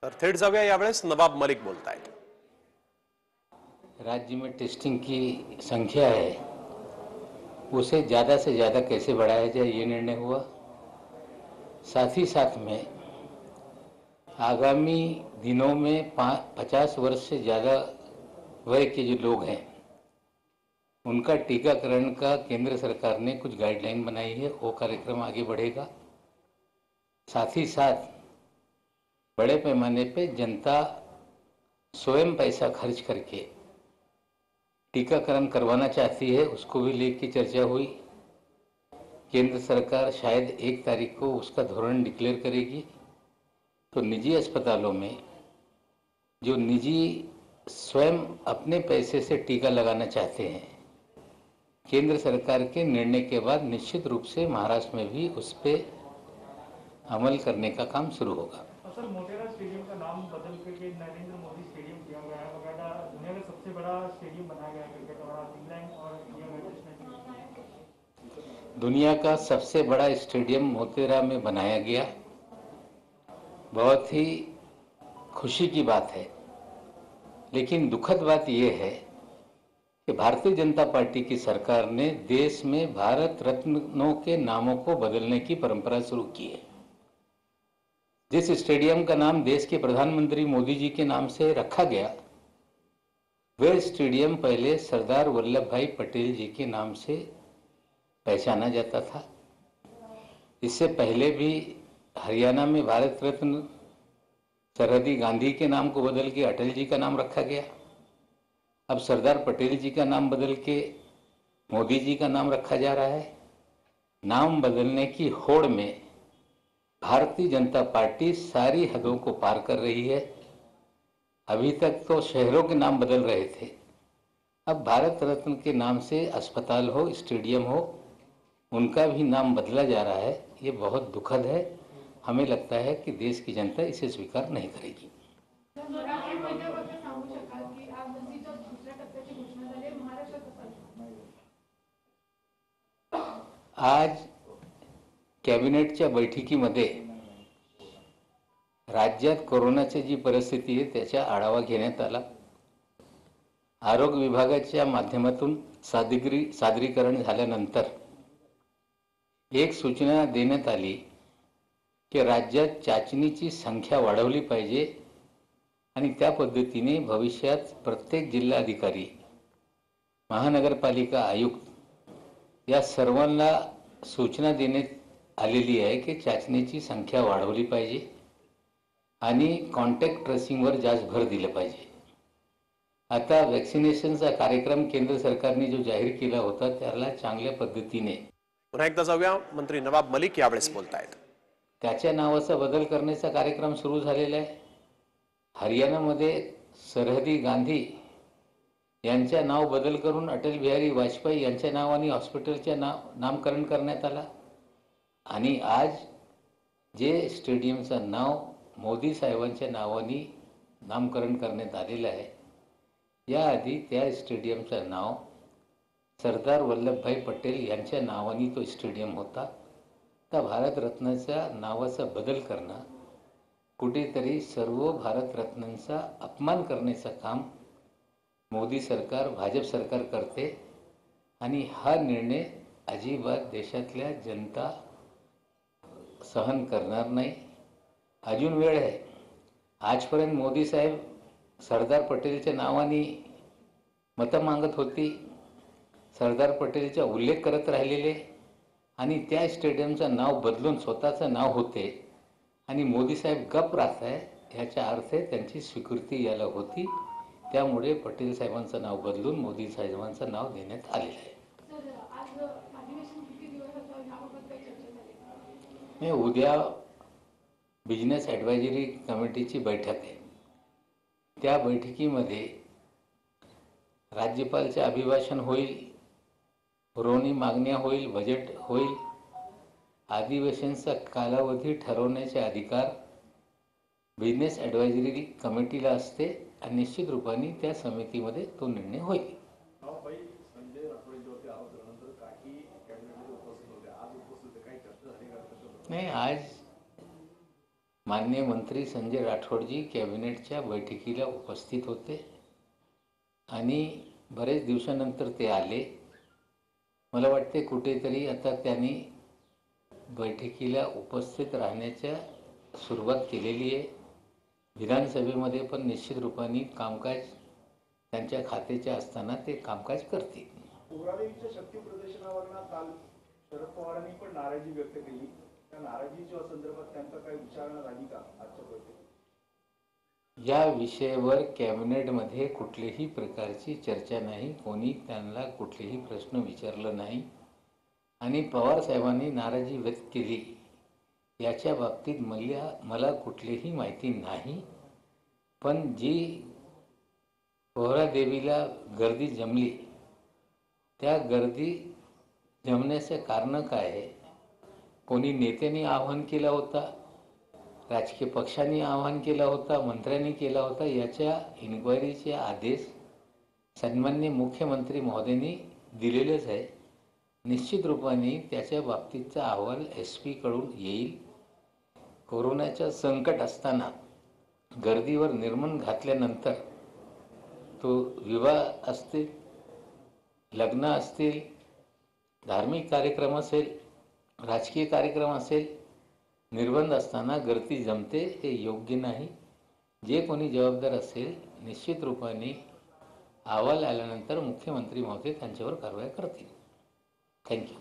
तर थेट जाऊया यावेळेस नवाब मलिक बोलतायत। राज्य में टेस्टिंग की संख्या है उसे ज़्यादा से ज़्यादा कैसे बढ़ाया जाए ये निर्णय हुआ। साथ ही साथ में आगामी दिनों में 50 वर्ष से ज़्यादा वय के जो लोग हैं उनका टीकाकरण का केंद्र सरकार ने कुछ गाइडलाइन बनाई है, वो कार्यक्रम आगे बढ़ेगा। साथ ही साथ बड़े पैमाने पे जनता स्वयं पैसा खर्च करके टीकाकरण करवाना चाहती है, उसको भी लेकर चर्चा हुई। केंद्र सरकार शायद 1 तारीख को उसका धोरण डिक्लेयर करेगी। तो निजी अस्पतालों में जो निजी स्वयं अपने पैसे से टीका लगाना चाहते हैं, केंद्र सरकार के निर्णय के बाद निश्चित रूप से महाराष्ट्र में भी उस पर अमल करने का काम शुरू होगा। सर, मोटेरा स्टेडियम का नाम बदल करके नरेंद्र मोदी स्टेडियम किया गया है। बकायदा दुनिया का सबसे बड़ा स्टेडियम बनाया गया है क्रिकेट और इंग्लैंड और इंडिया में दुनिया का सबसे बड़ा स्टेडियम मोटेरा में बनाया गया, बहुत ही खुशी की बात है। लेकिन दुखद बात यह है कि भारतीय जनता पार्टी की सरकार ने देश में भारत रत्नों के नामों को बदलने की परंपरा शुरू की है। जिस स्टेडियम का नाम देश के प्रधानमंत्री मोदी जी के नाम से रखा गया, वह स्टेडियम पहले सरदार वल्लभ भाई पटेल जी के नाम से पहचाना जाता था। इससे पहले भी हरियाणा में भारत रत्न सरहदी गांधी के नाम को बदल के अटल जी का नाम रखा गया। अब सरदार पटेल जी का नाम बदल के मोदी जी का नाम रखा जा रहा है। नाम बदलने की होड़ में भारतीय जनता पार्टी सारी हदों को पार कर रही है। अभी तक तो शहरों के नाम बदल रहे थे, अब भारत रत्न के नाम से अस्पताल हो, स्टेडियम हो, उनका भी नाम बदला जा रहा है। ये बहुत दुखद है। हमें लगता है कि देश की जनता इसे स्वीकार नहीं करेगी। आज कॅबिनेटच्या बैठकीमध्ये राज्यात कोरोनाची जी परिस्थिती आहे त्याचा आढावा घेण्यात आला। आरोग्य विभागाच्या माध्यमातून सादरीकरण झाल्यानंतर एक सूचना देण्यात आली की राज्यात चाचणीची संख्या वाढवली पाहिजे आणि त्या पद्धतीने भविष्यात प्रत्येक जिल्हाधिकारी, महानगरपालिका आयुक्त या सर्वांना सूचना देण्यात आलेली आहे की चाचणीची संख्या वाढवली पाहिजे आणि कॉन्टॅक्ट ट्रेसिंगवर जास्त भर दिला पाहिजे। आता वॅक्सिनेशनचा कार्यक्रम केंद्र सरकारने जो जाहीर केला होता त्याला चांगल्या पद्धतीने पुन्हा एकदा जाऊया, मंत्री नवाब मलिक यावेळेस बोलतायत। त्याच्या नावाचा बदल करण्याचा कार्यक्रम सुरू झालेला आहे। हरियाणामध्ये सरहदी गांधी यांचे नाव बदल करून अटल बिहारी वाजपेयी यांच्या नावाने हॉस्पिटलचे नामकरण करण्यात आला आणि आज जे स्टेडियमचं नाव मोदी साहेबांच्या नावाने नामकरण करण्यात आलेलं आहे, याआधी त्या स्टेडियमचं नाव सरदार वल्लभभाई पटेल यांच्या नावाने तो स्टेडियम होता। त्या भारत रत्नाच्या नावाचा बदल करणं कुठेतरी सर्व भारत रत्नांचा अपमान करण्याचं काम मोदी सरकार, भाजप सरकार करते आणि हा निर्णय अजिबात देशातल्या जनता सहन करणार नाही। अजून वेळ आहे। आजपर्यंत मोदी साहेब सरदार पटेलच्या नावाने मतं मागत होती, सरदार पटेलचा उल्लेख करत राहिलेले आणि त्या स्टेडियमचं नाव बदलून स्वतःचं नाव होते आणि मोदी साहेब गप राहत आहे, याचा अर्थ त्यांची स्वीकृती याला होती। त्यामुळे पटेल साहेबांचं नाव बदलून मोदी साहेबांचं नाव देण्यात आलेलं आहे। मी उद्या बिझनेस ॲडवायझरी कमिटीची बैठक आहे। त्या बैठकीमध्ये राज्यपालचे अभिभाषण होईल, पुरवणी मागण्या होईल, बजेट होईल। अधिवेशनाचा कालावधी ठरवण्याचे अधिकार बिझनेस ॲडवायझरी कमिटीला असते आणि निश्चित रूपाने त्या समितीमध्ये तो निर्णय होईल। नाही, आज माननीय मंत्री संजय राठोडजी कॅबिनेटच्या बैठकीला उपस्थित होते आणि बरेच दिवसानंतर ते आले. मला वाटते कुठेतरी आता त्यांनी बैठकीला उपस्थित राहण्याच्या सुरुवात केलेली आहे. विधानसभेमध्ये पण निश्चित रूपाने कामकाज त्यांच्या खात्याचे असताना ते कामकाज करतील. पोहरादेवीच्या शक्ती प्रदर्शनावरनं काल शरद पवारांनी पण नाराजी व्यक्त केली. त्या नाराजीच्या संदर्भात त्यांचा काही विचारणा झाली का आजच्या बैठकीत? या विषयावर कॅबिनेटमध्ये कुठल्याही प्रकारची चर्चा नाही. कोणी त्यांना कुठलेही प्रश्न विचारलं नाही आणि पवार साहेबांनी नाराजी व्यक्त केली याच्या बाबतीत मला कुठलीही माहिती नाही. पण जी पोहरादेवीला गर्दी जमली त्या गर्दी जमण्याचं कारण काय आहे? कोणी नेत्यांनी आवाहन केला होता, राजकीय पक्षांनी आवाहन केला होता, मंत्र्यांनी केला होता, याच्या इन्क्वायरीचे आदेश सन्माननीय मुख्यमंत्री महोदयांनी दिलेलेच आहे. निश्चित रूपाने त्याच्या बाबतीतचा अहवाल SP कडून येईल. कोरोनाचं संकट असताना गर्दीवर निर्बंध घातल्यानंतर तो विवाह असतील, लग्न असतील, धार्मिक कार्यक्रम असेल, राजकीय कार्यक्रम असेल, निर्बंध असताना गर्दी जमते हे योग्य नाही. जे कोणी जबाबदार असेल निश्चित रूपाने अहवाल आल्यानंतर मुख्यमंत्री महोदय त्यांच्यावर कारवाई करतील. थँक्यू.